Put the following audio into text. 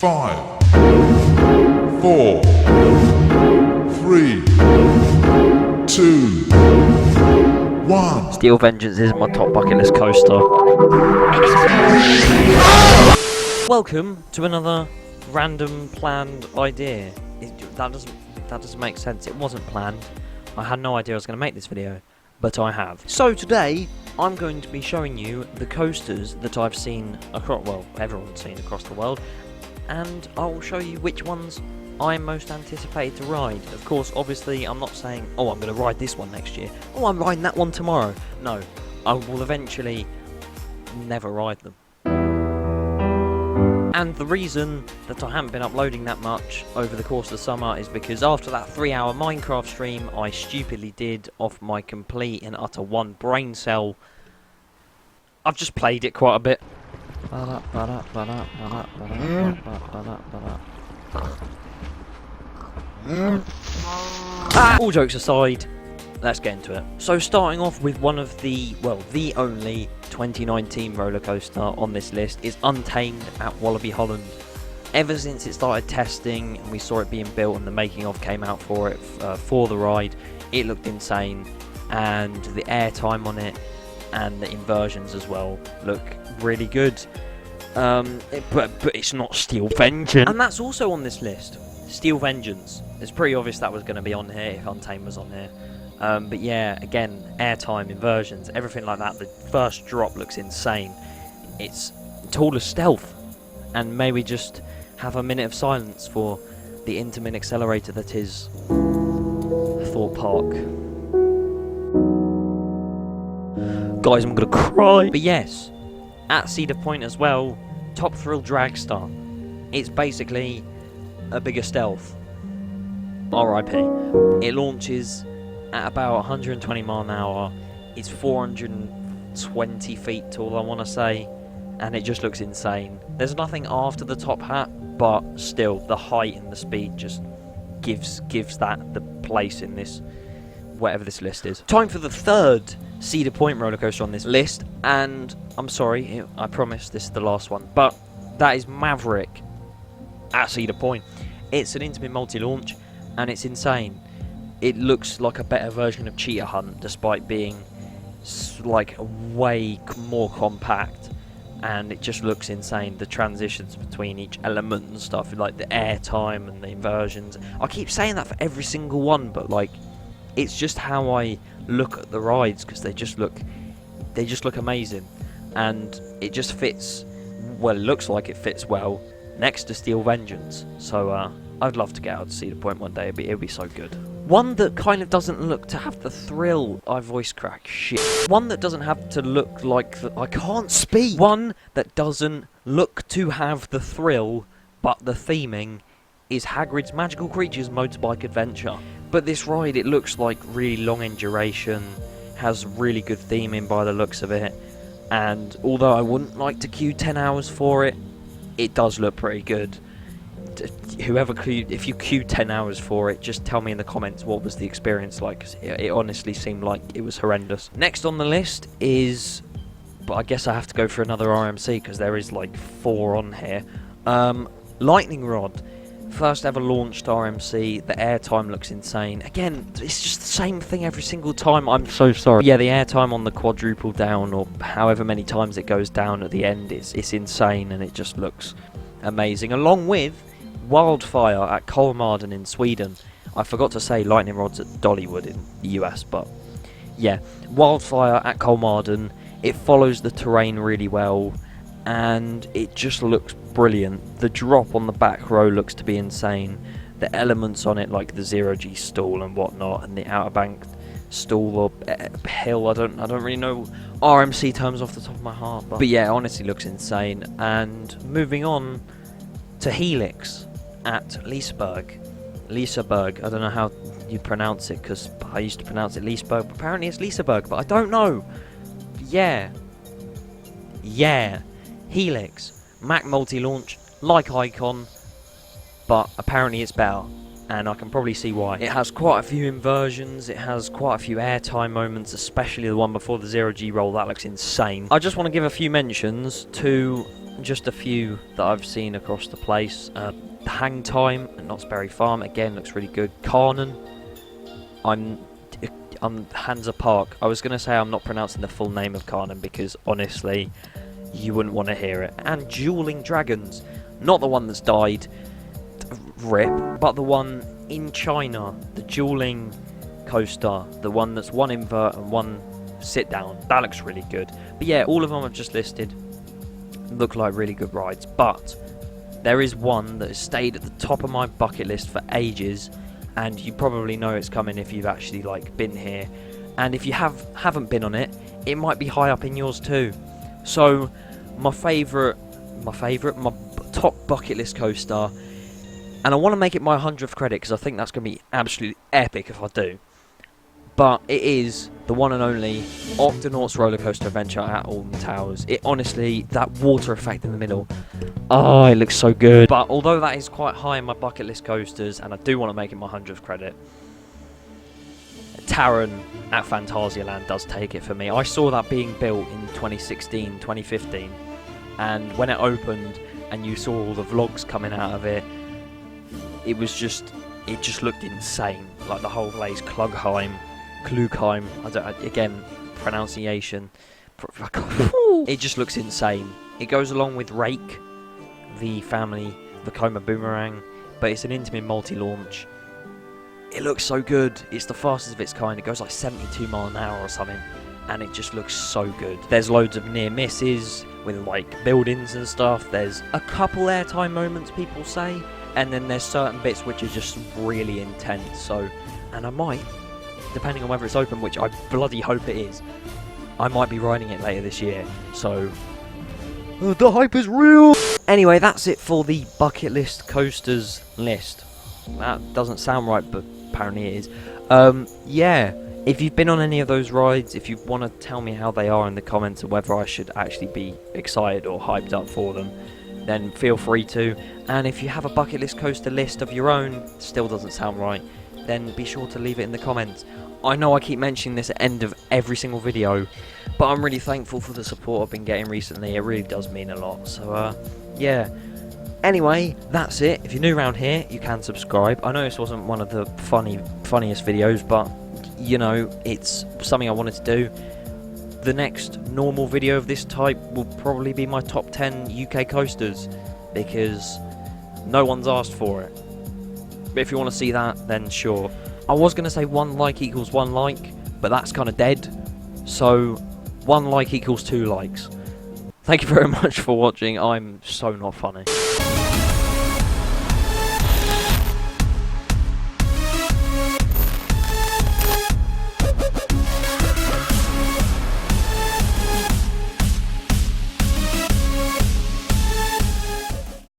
5, 4, 3, 2, 1. Steel Vengeance is my top bucket list coaster. Welcome to another random planned idea. That doesn't make sense. It wasn't planned. I had no idea I was going to make this video, but I have. So today I'm going to be showing you the coasters that I've seen across, well, everyone's seen across the world, and I'll show you which ones I'm most anticipated to ride. Of course, obviously, I'm not saying, oh, I'm going to ride this one next year. Oh, I'm riding that one tomorrow. No, I will eventually never ride them. And the reason that I haven't been uploading that much over the course of the summer is because after that 3-hour Minecraft stream I stupidly did off my complete and utter one brain cell, I've just played it quite a bit. All jokes aside, let's get into it. So starting off with one of the, well, the only 2019 roller coaster on this list is Untamed at Wallaby Holland. Ever since it started testing and we saw it being built and the making of came out for it for the ride, it looked insane, and the airtime on it and the inversions as well look really good. But it's not Steel Vengeance, and that's also on this list. Steel Vengeance. It's pretty obvious that was going to be on here if Untamed was on here. But yeah, again, airtime, inversions, everything like that. The first drop looks insane. It's all a stealth. And may we just have a minute of silence for the intimate accelerator that is Thorpe Park. Guys, I'm gonna cry. But yes, at Cedar Point as well, Top Thrill Dragster. It's basically a bigger stealth. RIP. It launches at about 120 mile an hour. It's 420 feet tall, I want to say, and it just looks insane. There's nothing after the top hat, but still, the height and the speed just gives that the place in this, whatever this list is. Time for the third Cedar Point roller coaster on this list, and I'm sorry, I promise this is the last one, but that is Maverick at Cedar Point. It's an intimate multi-launch, and it's insane. It looks like a better version of Cheetah Hunt, despite being like way more compact, and it just looks insane. The transitions between each element and stuff, like the airtime and the inversions. I keep saying that for every single one, but like, it's just how I look at the rides, because they just look amazing, and it just fits. Well, it looks like it fits well next to Steel Vengeance. So I'd love to get out to Cedar Point one day. It'd be so good. One that kind of doesn't look to have the thrill. I voice crack shit. One that doesn't have to look like I can't speak. One that doesn't look to have the thrill, but the theming is Hagrid's Magical Creatures Motorbike Adventure. But this ride, it looks like really long in duration, has really good theming by the looks of it, and although I wouldn't like to queue 10 hours for it, it does look pretty good. Whoever queued, if you queued 10 hours for it, just tell me in the comments what was the experience like, 'cause it honestly seemed like it was horrendous. Next on the list is, but I guess I have to go for another RMC because there is like 4 on here. Lightning Rod. First ever launched RMC, the airtime looks insane. Again, it's just the same thing every single time, I'm so sorry. Yeah, the airtime on the quadruple down, or however many times it goes down at the end, it's insane, and it just looks amazing. Along with Wildfire at Kolmården in Sweden. I forgot to say Lightning Rod's at Dollywood in the US, but yeah. Wildfire at Kolmården, it follows the terrain really well, and it just looks brilliant. The drop on the back row looks to be insane. The elements on it, like the 0G stall and whatnot, and the outer bank stall or hill, I don't really know RMC terms off the top of my heart, but yeah, it honestly looks insane. And moving on to Helix at Liseberg, I don't know how you pronounce it, because I used to pronounce it Liseberg, but apparently it's Liseberg, but I don't know. Yeah, Helix Mac multi-launch, like Icon, but apparently it's better. and I can probably see why. It has quite a few inversions, it has quite a few airtime moments, especially the one before the 0G roll. That looks insane. I just want to give a few mentions to just a few that I've seen across the place. Hang Time at Knott's Berry Farm, again, looks really good. Carnan, I'm Hansa Park. I was going to say I'm not pronouncing the full name of Carnan because honestly, you wouldn't want to hear it. And Dueling Dragons, not the one that's died, rip, but the one in China, the dueling coaster, the one that's one invert and one sit down. That looks really good. But yeah, all of them I've just listed look like really good rides, but there is one that has stayed at the top of my bucket list for ages, and you probably know it's coming if you've actually like been here, and if you haven't been on it, it might be high up in yours too. So my top bucket list coaster, and I want to make it my 100th credit because I think that's going to be absolutely epic if I do. But it is the one and only Octonauts Roller Coaster Adventure at Alton Towers. It honestly, that water effect in the middle, oh, it looks so good. But although that is quite high in my bucket list coasters, and I do want to make it my 100th credit, Taron at Phantasialand does take it for me. I saw that being built in 2016, 2015, and when it opened and you saw all the vlogs coming out of it, it just looked insane. Like the whole place, Klugheim, again, pronunciation. It just looks insane. It goes along with Rake, the family Vekoma Boomerang, but it's an Intamin multi-launch. It looks so good. It's the fastest of its kind. It goes like 72 miles an hour or something, and it just looks so good. There's loads of near misses with like buildings and stuff. There's a couple airtime moments, people say, and then there's certain bits which are just really intense. So, and I might, depending on whether it's open, which I bloody hope it is, I might be riding it later this year. So, the hype is real! Anyway, that's it for the bucket list coasters list. That doesn't sound right, but apparently it is. Yeah, if you've been on any of those rides, if you want to tell me how they are in the comments, or whether I should actually be excited or hyped up for them, then feel free to. And if you have a bucket list coaster list of your own, still doesn't sound right, then be sure to leave it in the comments. I know I keep mentioning this at the end of every single video, but I'm really thankful for the support I've been getting recently. It really does mean a lot. So, yeah. Anyway, that's it. If you're new around here, you can subscribe. I know this wasn't one of the funniest videos, but, you know, it's something I wanted to do. The next normal video of this type will probably be my top 10 UK coasters, because no one's asked for it. But if you want to see that, then sure. I was going to say 1 like equals 1 like, but that's kind of dead. So 1 like equals 2 likes. Thank you very much for watching. I'm so not funny.